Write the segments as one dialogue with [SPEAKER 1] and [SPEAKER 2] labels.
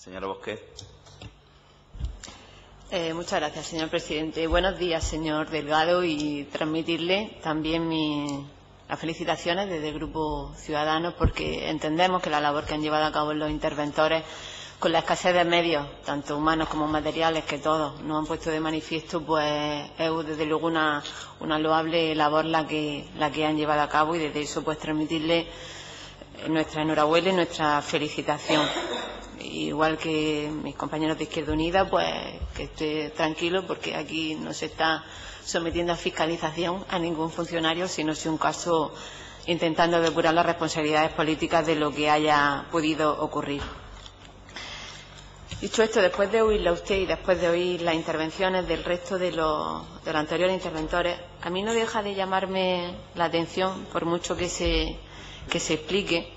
[SPEAKER 1] Señora Bosquet.
[SPEAKER 2] Muchas gracias, señor presidente. Buenos días, señor Delgado, y transmitirle también las felicitaciones desde el Grupo Ciudadanos, porque entendemos que la labor que han llevado a cabo los interventores, con la escasez de medios, tanto humanos como materiales, que todos nos han puesto de manifiesto, pues es desde luego una loable labor la que han llevado a cabo, y desde eso pues transmitirle nuestra enhorabuena y nuestra felicitación. Igual que mis compañeros de Izquierda Unida, pues que esté tranquilo, porque aquí no se está sometiendo a fiscalización a ningún funcionario, sino si un caso intentando depurar las responsabilidades políticas de lo que haya podido ocurrir. Dicho esto, después de oírla a usted y después de oír las intervenciones del resto de los anteriores interventores, a mí no deja de llamarme la atención, por mucho que se explique,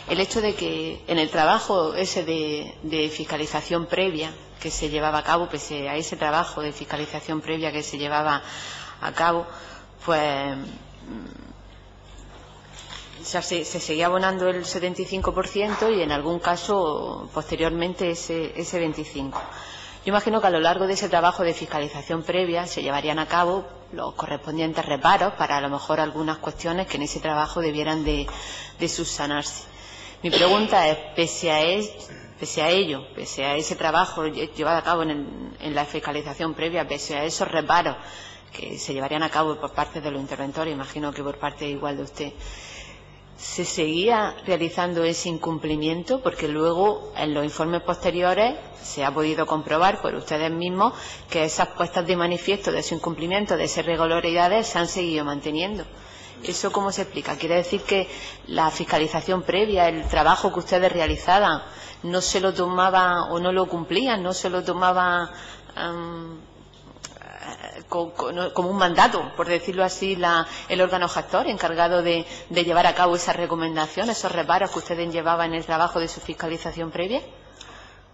[SPEAKER 2] el hecho de que en el trabajo ese de fiscalización previa que se llevaba a cabo, pese a ese trabajo de fiscalización previa que se llevaba a cabo, pues se seguía abonando el 75% y en algún caso posteriormente ese 25%. Yo imagino que a lo largo de ese trabajo de fiscalización previa se llevarían a cabo los correspondientes reparos para a lo mejor algunas cuestiones que en ese trabajo debieran de subsanarse. Mi pregunta es, pese a ese trabajo llevado a cabo en la fiscalización previa, pese a esos reparos que se llevarían a cabo por parte de los interventores, imagino que por parte igual de usted, ¿se seguía realizando ese incumplimiento? Porque luego en los informes posteriores se ha podido comprobar por ustedes mismos que esas puestas de manifiesto de ese incumplimiento, de esas irregularidades, se han seguido manteniendo. ¿Eso cómo se explica? ¿Quiere decir que la fiscalización previa, el trabajo que ustedes realizaban, no se lo tomaba o no lo cumplían, no se lo tomaba como un mandato, por decirlo así, el órgano gestor encargado de llevar a cabo esas recomendaciones, esos reparos que ustedes llevaban en el trabajo de su fiscalización previa?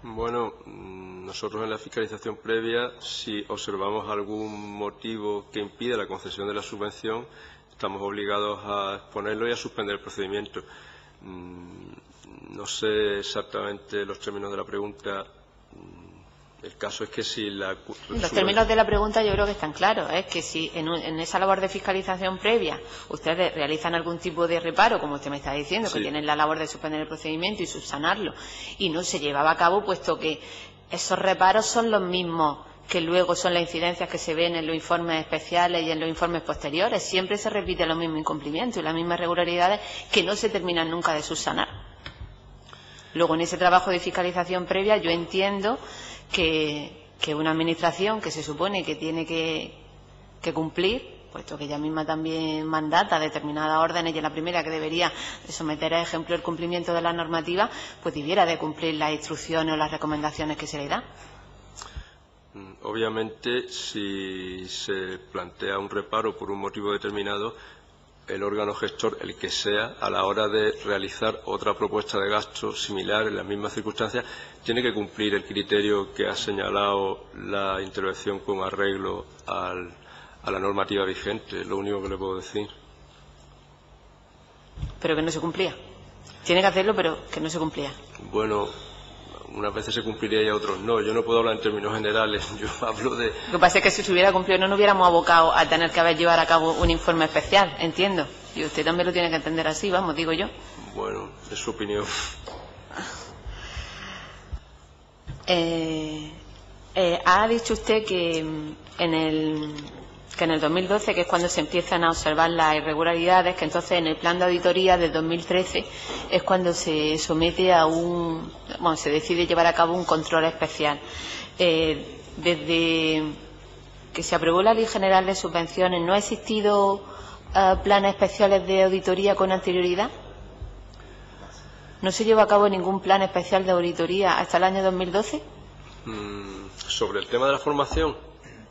[SPEAKER 3] Bueno, nosotros en la fiscalización previa, si observamos algún motivo que impida la concesión de la subvención, estamos obligados a exponerlo y a suspender el procedimiento. No sé exactamente los términos de la pregunta. El caso es que si
[SPEAKER 2] los términos de la pregunta yo creo que están claros. Es que si en esa labor de fiscalización previa ustedes realizan algún tipo de reparo, como usted me está diciendo, sí, que tienen la labor de suspender el procedimiento y subsanarlo, y no se llevaba a cabo, puesto que esos reparos son los mismos que luego son las incidencias que se ven en los informes especiales y en los informes posteriores. Siempre se repiten los mismos incumplimientos y las mismas irregularidades que no se terminan nunca de subsanar. Luego, en ese trabajo de fiscalización previa, yo entiendo que una administración que se supone que tiene que cumplir, puesto que ella misma también mandata determinadas órdenes, y en la primera que debería de someter a ejemplo el cumplimiento de la normativa, pues debiera de cumplir las instrucciones o las recomendaciones que se le dan.
[SPEAKER 3] Obviamente, si se plantea un reparo por un motivo determinado, el órgano gestor, el que sea, a la hora de realizar otra propuesta de gasto similar en las mismas circunstancias, tiene que cumplir el criterio que ha señalado la intervención con arreglo a la normativa vigente. Es lo único que le puedo decir.
[SPEAKER 2] Pero que no se cumplía. Tiene que hacerlo, pero que no se cumplía.
[SPEAKER 3] Bueno, unas veces se cumpliría y a otros no. Yo no puedo hablar en términos generales. Yo hablo de...
[SPEAKER 2] Lo que pasa es que si se hubiera cumplido no nos hubiéramos abocado a tener que llevar a cabo un informe especial, entiendo. Y usted también lo tiene que entender así, vamos, digo yo.
[SPEAKER 3] Bueno, es su opinión.
[SPEAKER 2] Ha dicho usted que en el 2012, que es cuando se empiezan a observar las irregularidades, que entonces en el plan de auditoría de 2013 es cuando se somete a se decide llevar a cabo un control especial. Desde que se aprobó la Ley General de Subvenciones, ¿no ha existido planes especiales de auditoría con anterioridad? ¿No se lleva a cabo ningún plan especial de auditoría hasta el año 2012?
[SPEAKER 3] Sobre el tema de la formación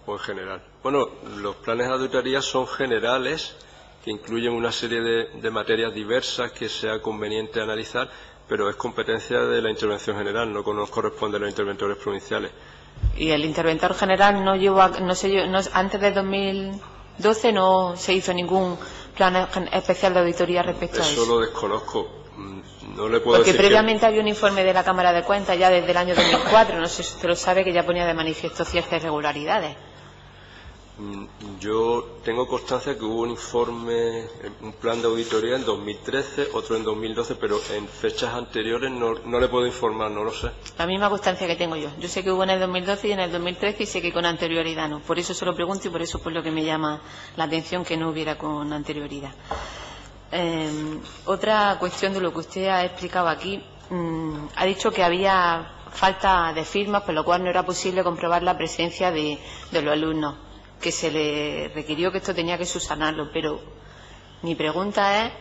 [SPEAKER 3] o en general. Bueno, los planes de auditoría son generales, que incluyen una serie de materias diversas que sea conveniente analizar, pero es competencia de la intervención general, no nos corresponde a los interventores provinciales.
[SPEAKER 2] ¿Y el interventor general antes de 2012 no se hizo ningún plan especial de auditoría respecto a eso?
[SPEAKER 3] Eso lo desconozco. No le puedo
[SPEAKER 2] Porque
[SPEAKER 3] decir
[SPEAKER 2] previamente había un informe de la Cámara de Cuentas ya desde el año 2004, no sé si usted lo sabe, que ya ponía de manifiesto ciertas irregularidades.
[SPEAKER 3] Yo tengo constancia que hubo un informe, un plan de auditoría en 2013, otro en 2012, pero en fechas anteriores no le puedo informar, no lo sé.
[SPEAKER 2] La misma constancia que tengo yo. Yo sé que hubo en el 2012 y en el 2013 y sé que con anterioridad no. Por eso se lo pregunto y por eso por lo que me llama la atención que no hubiera con anterioridad. Otra cuestión de lo que usted ha explicado aquí, ha dicho que había falta de firmas, por lo cual no era posible comprobar la presencia de los alumnos, que se le requirió que esto tenía que subsanarlo. Pero mi pregunta es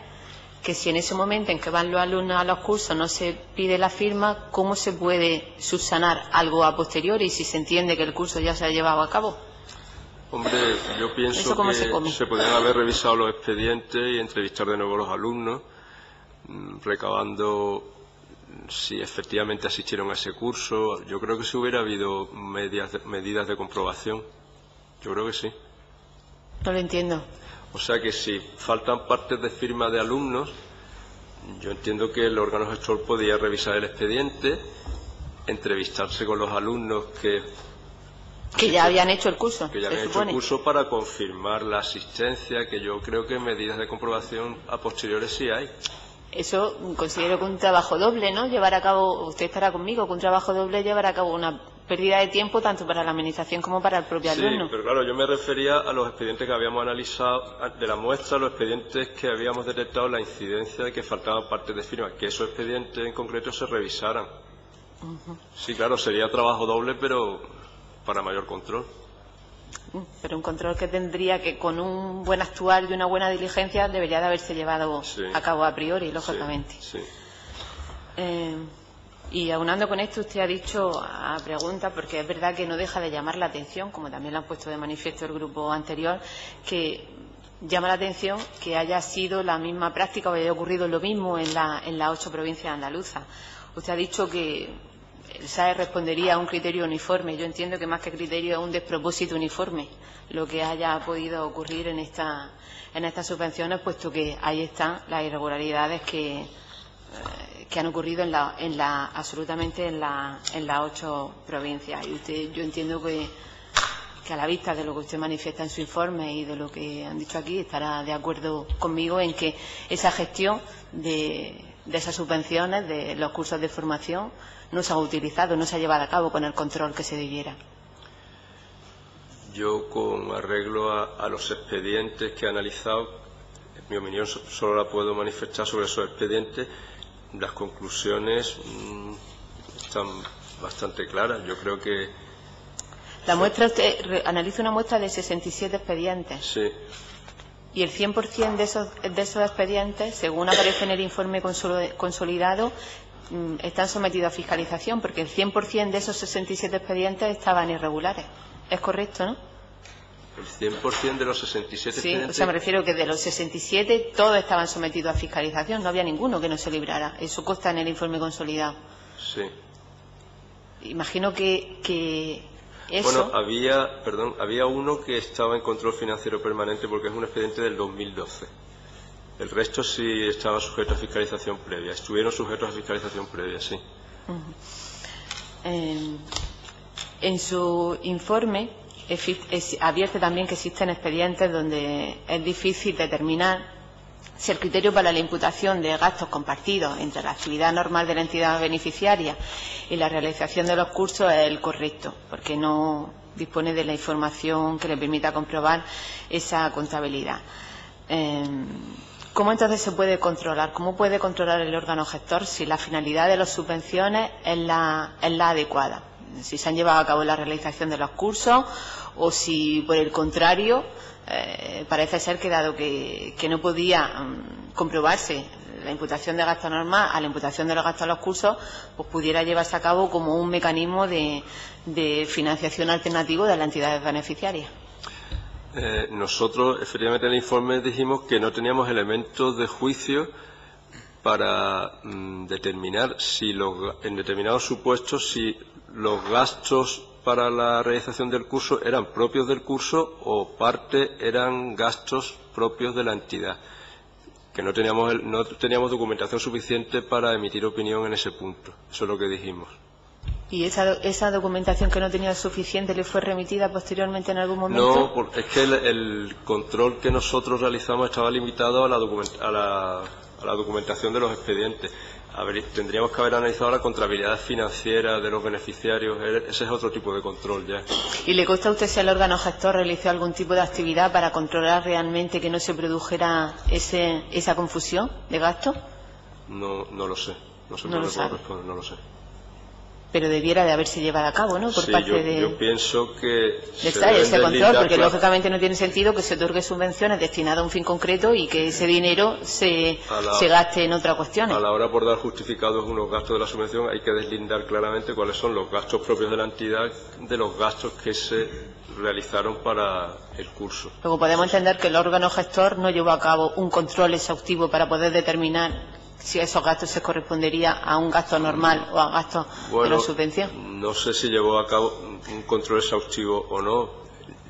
[SPEAKER 2] que si en ese momento en que van los alumnos a los cursos no se pide la firma, ¿cómo se puede subsanar algo a posteriori si se entiende que el curso ya se ha llevado a cabo?
[SPEAKER 3] Hombre, yo pienso que se podrían haber revisado los expedientes y entrevistar de nuevo a los alumnos, recabando si efectivamente asistieron a ese curso. Yo creo que si hubiera habido medidas de comprobación. Yo creo que sí.
[SPEAKER 2] No lo entiendo.
[SPEAKER 3] O sea que si faltan partes de firma de alumnos, yo entiendo que el órgano gestor podía revisar el expediente, entrevistarse con los alumnos que
[SPEAKER 2] ya habían hecho el curso.
[SPEAKER 3] Que ya habían hecho el curso para confirmar la asistencia, que yo creo que medidas de comprobación a posteriores sí hay. Eso
[SPEAKER 2] considero que un trabajo doble, ¿no? Llevar a cabo, usted estará conmigo, que un trabajo doble llevar a cabo una pérdida de tiempo tanto para la administración como para el propio alumno.
[SPEAKER 3] Sí, pero claro, yo me refería a los expedientes que habíamos analizado de la muestra, los expedientes que habíamos detectado la incidencia de que faltaban partes de firma, que esos expedientes en concreto se revisaran. Sí, claro, sería trabajo doble, pero para mayor control.
[SPEAKER 2] Pero un control que tendría que, con un buen actuar y una buena diligencia, debería de haberse llevado a cabo a priori, lógicamente.
[SPEAKER 3] Sí.
[SPEAKER 2] Y aunando con esto, usted ha dicho a pregunta, porque es verdad que no deja de llamar la atención, como también lo han puesto de manifiesto el grupo anterior, que llama la atención que haya sido la misma práctica o haya ocurrido lo mismo en las 8 provincias andaluzas. Usted ha dicho que el SAE respondería a un criterio uniforme. Yo entiendo que más que criterio es un despropósito uniforme lo que haya podido ocurrir en estas subvenciones, puesto que ahí están las irregularidades que han ocurrido absolutamente en las 8 provincias. Y yo entiendo que a la vista de lo que usted manifiesta en su informe y de lo que han dicho aquí, estará de acuerdo conmigo en que esa gestión de esas subvenciones, de los cursos de formación, no se ha utilizado, no se ha llevado a cabo con el control que se debiera.
[SPEAKER 3] Yo, con arreglo a los expedientes que he analizado, en mi opinión solo la puedo manifestar sobre esos expedientes. Las conclusiones están bastante claras. Yo creo que
[SPEAKER 2] la muestra, usted analiza una muestra de 67 expedientes.
[SPEAKER 3] Sí.
[SPEAKER 2] Y el 100% de esos expedientes, según aparece en el informe consolidado, están sometidos a fiscalización, porque el 100% de esos 67 expedientes estaban irregulares. ¿Es correcto, no?
[SPEAKER 3] El 100% de los 67 expedientes...
[SPEAKER 2] Sí, o sea, me refiero que de los 67 todos estaban sometidos a fiscalización, no había ninguno que no se librara. Eso consta en el informe consolidado.
[SPEAKER 3] Sí.
[SPEAKER 2] Imagino que eso...
[SPEAKER 3] Bueno, había uno que estaba en control financiero permanente porque es un expediente del 2012. El resto sí estaba sujeto a fiscalización previa. Estuvieron sujetos a fiscalización previa, sí.
[SPEAKER 2] En su informe advierte también que existen expedientes donde es difícil determinar si el criterio para la imputación de gastos compartidos entre la actividad normal de la entidad beneficiaria y la realización de los cursos es el correcto, porque no dispone de la información que le permita comprobar esa contabilidad. ¿Cómo entonces se puede controlar? ¿Cómo puede controlar el órgano gestor si la finalidad de las subvenciones es la adecuada? Si se han llevado a cabo la realización de los cursos o si, por el contrario, parece ser que, dado que no podía comprobarse la imputación de gasto normal a la imputación de los gastos a los cursos, pues pudiera llevarse a cabo como un mecanismo de financiación alternativo de las entidades beneficiarias.
[SPEAKER 3] Nosotros, efectivamente, en el informe dijimos que no teníamos elementos de juicio para determinar si en determinados supuestos si los gastos para la realización del curso eran propios del curso o parte eran gastos propios de la entidad. que no teníamos documentación suficiente para emitir opinión en ese punto. Eso es lo que dijimos.
[SPEAKER 2] ¿Y esa documentación que no tenía suficiente le fue remitida posteriormente en algún momento?
[SPEAKER 3] No, porque es que el control que nosotros realizamos estaba limitado a la documentación de los expedientes. Tendríamos que haber analizado la contabilidad financiera de los beneficiarios. Ese es otro tipo de control ya.
[SPEAKER 2] ¿Y le consta a usted si el órgano gestor realizó algún tipo de actividad para controlar realmente que no se produjera esa confusión de gasto?
[SPEAKER 3] No lo sé. No lo sé.
[SPEAKER 2] Pero debiera de haberse llevado a cabo, ¿no?
[SPEAKER 3] Yo pienso que
[SPEAKER 2] ese control, porque lógicamente no tiene sentido que se otorgue subvenciones destinadas a un fin concreto y que ese dinero se gaste en otras cuestiones.
[SPEAKER 3] A la hora por dar justificados unos gastos de la subvención hay que deslindar claramente cuáles son los gastos propios de la entidad de los gastos que se realizaron para el curso.
[SPEAKER 2] Luego podemos entender que el órgano gestor no llevó a cabo un control exhaustivo para poder determinar si esos gastos se correspondería a un gasto normal o a gastos de la subvención.
[SPEAKER 3] No sé si llevó a cabo un control exhaustivo o no.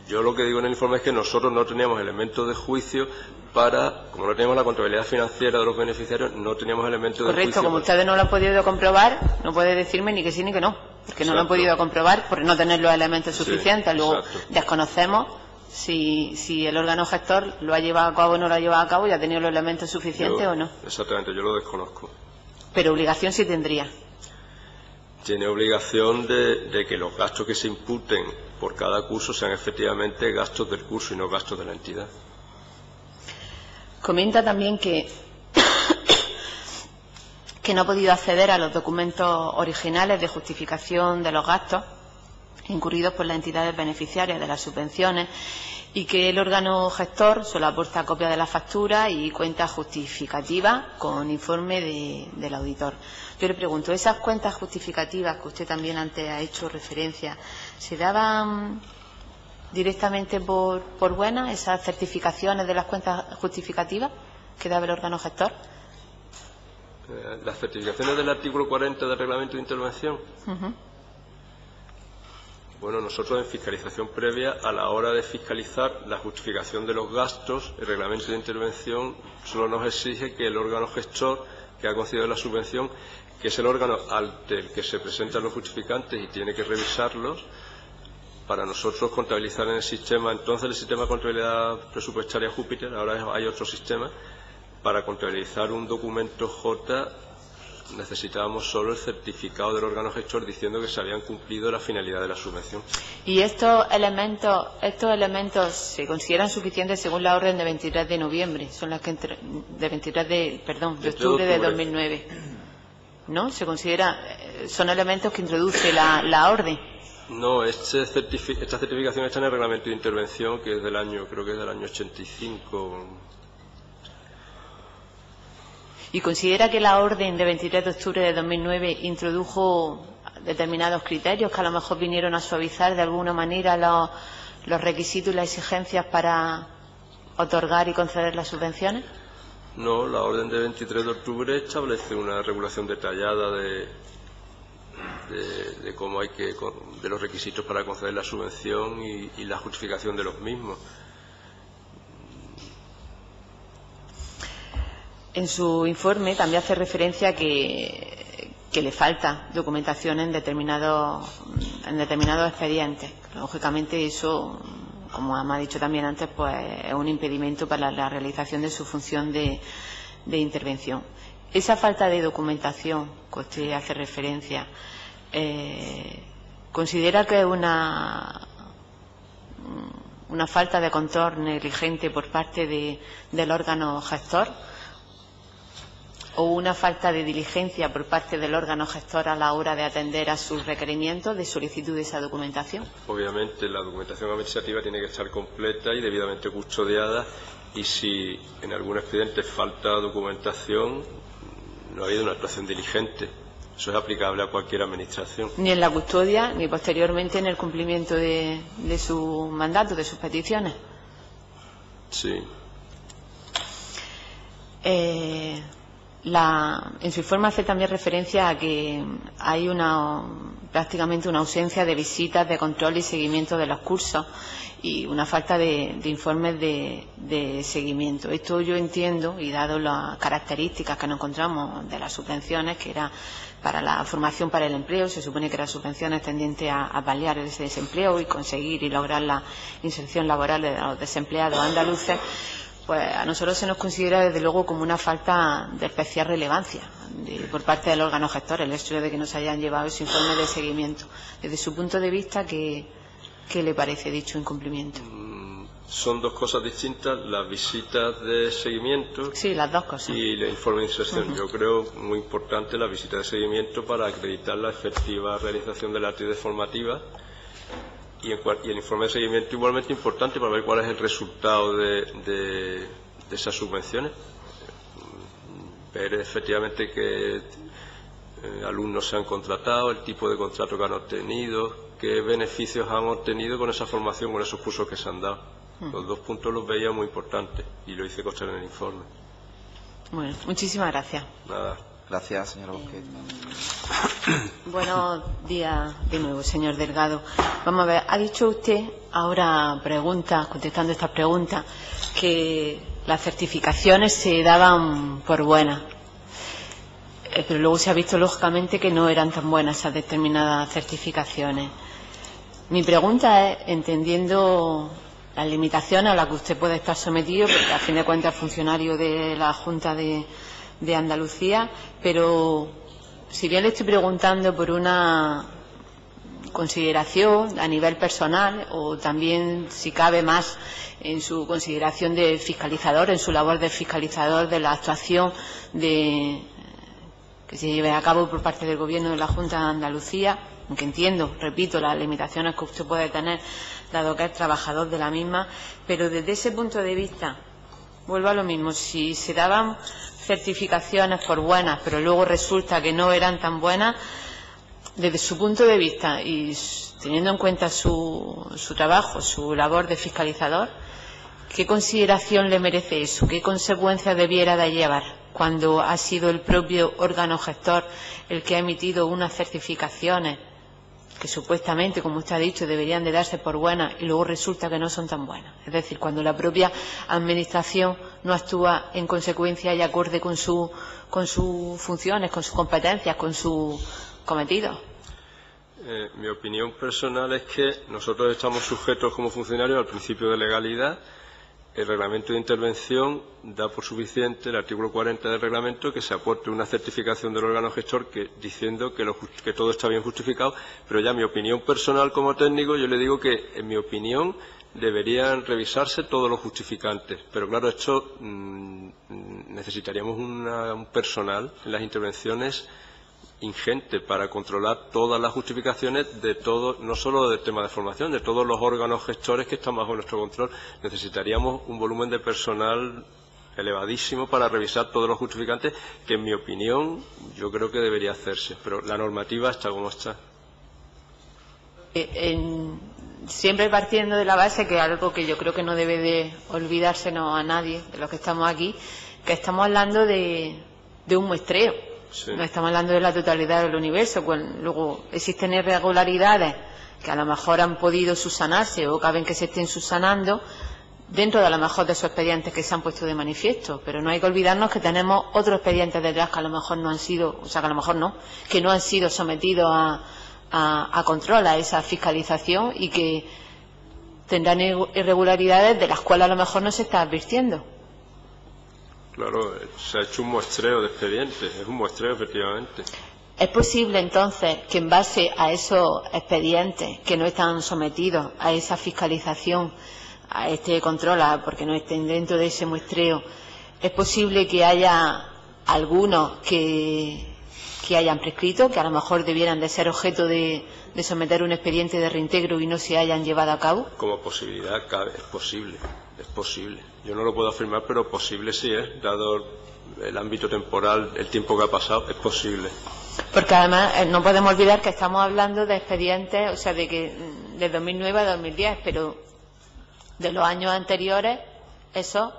[SPEAKER 3] Yo lo que digo en el informe es que nosotros no teníamos elementos de juicio como no teníamos la contabilidad financiera de los beneficiarios, no teníamos elementos de juicio.
[SPEAKER 2] Correcto, como ustedes no lo han podido comprobar, no puede decirme ni que sí ni que no, porque no lo han podido comprobar por no tener los elementos suficientes. Luego desconocemos si el órgano gestor lo ha llevado a cabo o no lo ha llevado a cabo y ha tenido los elementos suficientes o no.
[SPEAKER 3] Exactamente, yo lo desconozco.
[SPEAKER 2] Pero obligación sí tendría.
[SPEAKER 3] Tiene obligación de que los gastos que se imputen por cada curso sean efectivamente gastos del curso y no gastos de la entidad.
[SPEAKER 2] Comenta también que no ha podido acceder a los documentos originales de justificación de los gastos incurridos por las entidades beneficiarias de las subvenciones y que el órgano gestor solo aporta copia de la factura y cuenta justificativa con informe del auditor. Yo le pregunto, ¿esas cuentas justificativas que usted también antes ha hecho referencia, se daban directamente por buenas esas certificaciones de las cuentas justificativas que daba el órgano gestor?
[SPEAKER 3] Las certificaciones del artículo 40 del reglamento de intervención. Bueno, nosotros en fiscalización previa, a la hora de fiscalizar la justificación de los gastos, el reglamento de intervención solo nos exige que el órgano gestor que ha concedido la subvención, que es el órgano ante el que se presentan los justificantes y tiene que revisarlos, para nosotros contabilizar en el sistema, entonces el sistema de contabilidad presupuestaria Júpiter, ahora hay otro sistema, para contabilizar un documento J necesitábamos solo el certificado del órgano gestor diciendo que se habían cumplido la finalidad de la subvención.
[SPEAKER 2] ¿Y estos elementos se consideran suficientes según la orden de 23 de noviembre? Son las que de octubre de 2009. ¿No? ¿Se considera? ¿Son elementos que introduce la orden?
[SPEAKER 3] No, esta certificación está en el reglamento de intervención, que es del año, creo que es del año 85.
[SPEAKER 2] ¿Y considera que la orden de 23 de octubre de 2009 introdujo determinados criterios que a lo mejor vinieron a suavizar de alguna manera los requisitos y las exigencias para otorgar y conceder las subvenciones?
[SPEAKER 3] No, la orden de 23 de octubre establece una regulación detallada de cómo de los requisitos para conceder la subvención y la justificación de los mismos.
[SPEAKER 2] En su informe también hace referencia que le falta documentación en determinados expedientes. Lógicamente eso, como me ha dicho también antes, pues es un impedimento para la realización de su función de intervención. Esa falta de documentación que usted hace referencia, ¿considera que es una falta de control negligente por parte del órgano gestor? ¿O una falta de diligencia por parte del órgano gestor a la hora de atender a sus requerimientos de solicitud de esa documentación?
[SPEAKER 3] Obviamente la documentación administrativa tiene que estar completa y debidamente custodiada, y si en algún expediente falta documentación, no ha habido una actuación diligente. Eso es aplicable a cualquier administración.
[SPEAKER 2] Ni en la custodia, ni posteriormente en el cumplimiento de su mandato, de sus peticiones.
[SPEAKER 3] Sí. En
[SPEAKER 2] su informe hace también referencia a que hay unos prácticamente una ausencia de visitas, de control y seguimiento de los cursos y una falta de informes de seguimiento. Esto yo entiendo, y dado las características que nos encontramos de las subvenciones, que era para la formación para el empleo, se supone que eran subvenciones tendientes a paliar ese desempleo y conseguir y lograr la inserción laboral de los desempleados andaluces, pues a nosotros se nos considera desde luego como una falta de especial relevancia por parte del órgano gestor el hecho de que nos hayan llevado ese informe de seguimiento. Desde su punto de vista, ¿qué le parece dicho incumplimiento?
[SPEAKER 3] Son dos cosas distintas, las visitas de seguimiento,
[SPEAKER 2] sí, las dos cosas,
[SPEAKER 3] y el informe de inserción. Yo creo muy importante la visita de seguimiento para acreditar la efectiva realización de la actividad formativa. Y el informe de seguimiento igualmente importante para ver cuál es el resultado de esas subvenciones. Ver efectivamente qué alumnos se han contratado, el tipo de contrato que han obtenido, qué beneficios han obtenido con esa formación, con esos cursos que se han dado. Los dos puntos los veía muy importantes y lo hice constar en el informe.
[SPEAKER 2] Bueno, muchísimas gracias.
[SPEAKER 3] Nada.
[SPEAKER 1] Gracias, señora Bosquet.
[SPEAKER 2] Buenos días de nuevo, señor Delgado. Vamos a ver, ha dicho usted, ahora contestando estas preguntas, que las certificaciones se daban por buenas. Pero luego se ha visto, lógicamente, que no eran tan buenas esas determinadas certificaciones. Mi pregunta es, entendiendo las limitaciones a las que usted puede estar sometido, porque a fin de cuentas es funcionario de la Junta de Andalucía, pero si bien le estoy preguntando por una consideración a nivel personal o también, si cabe más, en su consideración de fiscalizador, en su labor de fiscalizador de la actuación que se lleve a cabo por parte del Gobierno de la Junta de Andalucía, aunque entiendo, repito, las limitaciones que usted puede tener, dado que es trabajador de la misma, pero desde ese punto de vista, vuelvo a lo mismo, si se daban certificaciones por buenas, pero luego resulta que no eran tan buenas, desde su punto de vista y teniendo en cuenta su trabajo, su labor de fiscalizador, ¿qué consideración le merece eso? ¿Qué consecuencias debiera de llevar cuando ha sido el propio órgano gestor el que ha emitido unas certificaciones que supuestamente, como usted ha dicho, deberían de darse por buenas y luego resulta que no son tan buenas? Es decir, cuando la propia Administración no actúa en consecuencia y acorde con sus funciones, con sus competencias, con sus cometidos.
[SPEAKER 3] Mi opinión personal es que nosotros estamos sujetos como funcionarios al principio de legalidad. El reglamento de intervención da por suficiente, el artículo 40 del reglamento, que se aporte una certificación del órgano gestor diciendo que todo está bien justificado, pero ya mi opinión personal como técnico, yo le digo que, en mi opinión, deberían revisarse todos los justificantes. Pero claro, esto necesitaríamos un personal en las intervenciones ingente para controlar todas las justificaciones de todo, no solo del tema de formación, de todos los órganos gestores que están bajo nuestro control. Necesitaríamos un volumen de personal elevadísimo para revisar todos los justificantes, que en mi opinión yo creo que debería hacerse, pero la normativa está como está.
[SPEAKER 2] Siempre partiendo de la base, que es algo que yo creo que no debe de olvidársenos a nadie de los que estamos aquí, que estamos hablando de un muestreo.
[SPEAKER 3] Sí.
[SPEAKER 2] No estamos hablando de la totalidad del universo, pues luego existen irregularidades que a lo mejor han podido subsanarse o caben que se estén subsanando dentro de a lo mejor de esos expedientes que se han puesto de manifiesto, pero no hay que olvidarnos que tenemos otros expedientes detrás que a lo mejor no han sido, que no han sido sometidos a control, a esa fiscalización, y que tendrán irregularidades de las cuales a lo mejor no se está advirtiendo.
[SPEAKER 3] Claro, se ha hecho un muestreo de expedientes, es un muestreo efectivamente.
[SPEAKER 2] ¿Es posible entonces que en base a esos expedientes que no están sometidos a esa fiscalización, a este control, porque no estén dentro de ese muestreo, es posible que haya algunos que hayan prescrito, que a lo mejor debieran de ser objeto de someter un expediente de reintegro y no se hayan llevado a cabo?
[SPEAKER 3] Como posibilidad cabe, es posible. Yo no lo puedo afirmar, pero posible sí es, dado el ámbito temporal, el tiempo que ha pasado, es posible.
[SPEAKER 2] Porque además no podemos olvidar que estamos hablando de expedientes, o sea, de 2009 a 2010, pero de los años anteriores, eso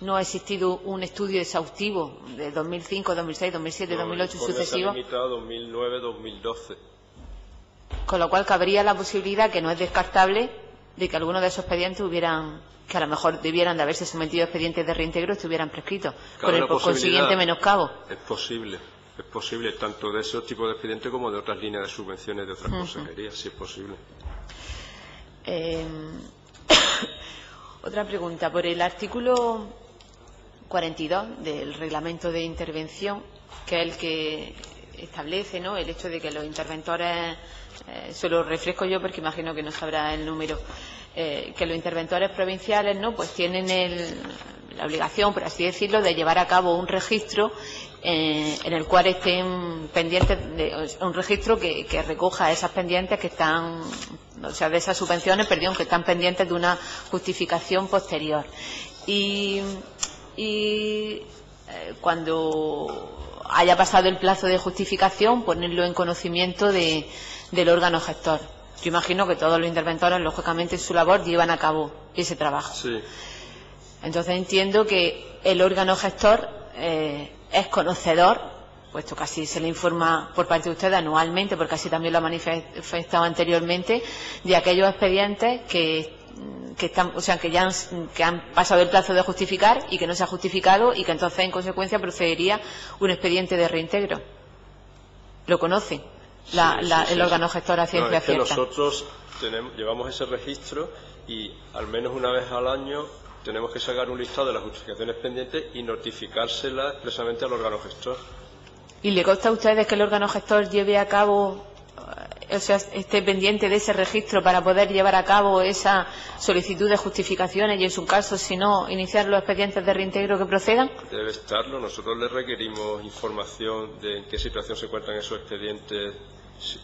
[SPEAKER 2] no ha existido un estudio exhaustivo de 2005, 2006, 2007, 2008 sucesivos.
[SPEAKER 3] Se ha limitado 2009, 2012.
[SPEAKER 2] Con lo cual cabría la posibilidad, que no es descartable, de que algunos de esos expedientes que a lo mejor debieran de haberse sometido a expedientes de reintegro, estuvieran prescritos, con el consiguiente menoscabo.
[SPEAKER 3] Es posible, tanto de esos tipos de expedientes como de otras líneas de subvenciones de otras consejerías, sí es posible.
[SPEAKER 2] Otra pregunta, por el artículo 42 del reglamento de intervención, que es el que establece, ¿no?, el hecho de que los interventores, se lo refresco yo porque imagino que no sabrá el número, que los interventores provinciales, ¿no?, pues tienen la obligación, por así decirlo, de llevar a cabo un registro en el cual estén pendientes, un registro que recoja esas pendientes que están, o sea, de esas subvenciones, perdón, que están pendientes de una justificación posterior. Y cuando haya pasado el plazo de justificación, ponerlo en conocimiento del órgano gestor. Yo imagino que todos los interventores, lógicamente, en su labor llevan a cabo ese trabajo.
[SPEAKER 3] Sí.
[SPEAKER 2] Entonces entiendo que el órgano gestor es conocedor, puesto que así se le informa por parte de usted anualmente, porque así también lo ha manifestado anteriormente, de aquellos expedientes que están, o sea, que han pasado el plazo de justificar y que no se ha justificado, y que entonces en consecuencia procedería un expediente de reintegro. ¿Lo conoce el órgano gestor a ciencia cierta?
[SPEAKER 3] Es que nosotros llevamos ese registro y al menos una vez al año tenemos que sacar un listado de las justificaciones pendientes y notificársela expresamente al órgano gestor.
[SPEAKER 2] ¿Y le consta a ustedes que el órgano gestor lleve a cabo, o sea, esté pendiente de ese registro para poder llevar a cabo esa solicitud de justificaciones y, en su caso, si no, iniciar los expedientes de reintegro que procedan? Debe
[SPEAKER 3] estarlo. Nosotros le requerimos información de en qué situación se encuentran esos expedientes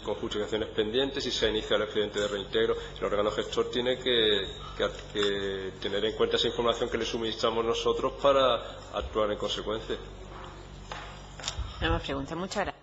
[SPEAKER 3] con justificaciones pendientes, si se ha iniciado el expediente de reintegro. El órgano gestor tiene que tener en cuenta esa información que le suministramos nosotros para actuar en consecuencia.
[SPEAKER 2] No más preguntas. Muchas gracias.